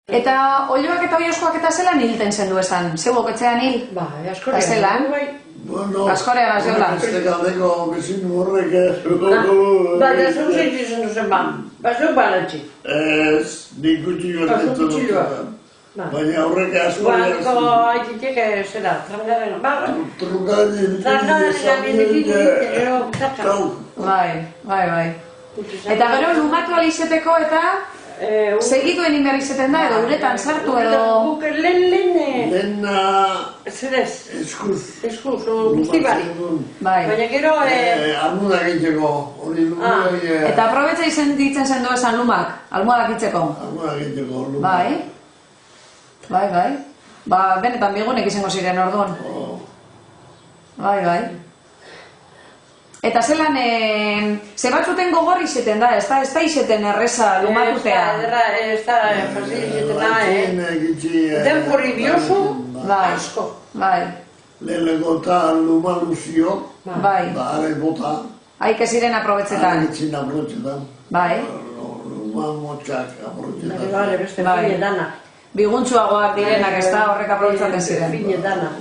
Eta oioak eta oioskoak eta zelan hilten zendu esan? Zeuok etxean hil? Ba, askorean. Eta zelan? Bueno, Askorean aziola. Beste galdeko bezinu horrek Ba, da zeu zeitu izan duzen ban. Ba, zeu balatxe. Ez, nik kutxilua zentu dut. Baina horrek askorean Ba, niko haititek zera, trangaren. Ba, Trungaren trangaren gabinekin gero kutsatzen. Bai. Eta gero lumatu alizeteko eta segituen inberri izeten da edo uretan sartu edo... Guk lehen... Lehena... Zerez? Eskuz. Eskuz, guzti bari. Baina gero... Almuna egiteko, hori lumuna... Eta aprobetza izan ditzen zendu esan lumak, almohadak itzeko? Almuna egiteko, lumak. Bai. Ba, benetan bigunek izango ziren orduan. Bai. Eta zelan, ze batzuten gogor izeten da, ez da izeten erreza lumatutea? Ez da fazil izeten da, denpori biozu, asko. Bai. Leheneko eta lumaluzio, Bai. are bota. Haik ez ziren aprobetzetan. Haik ezin aprobetzetan. Bai. Lumal motxak aprobetzetan. Bale, beste fine dana. Biguntxuagoak direnak ez da horrek aprobetzaten ziren. Fine dana.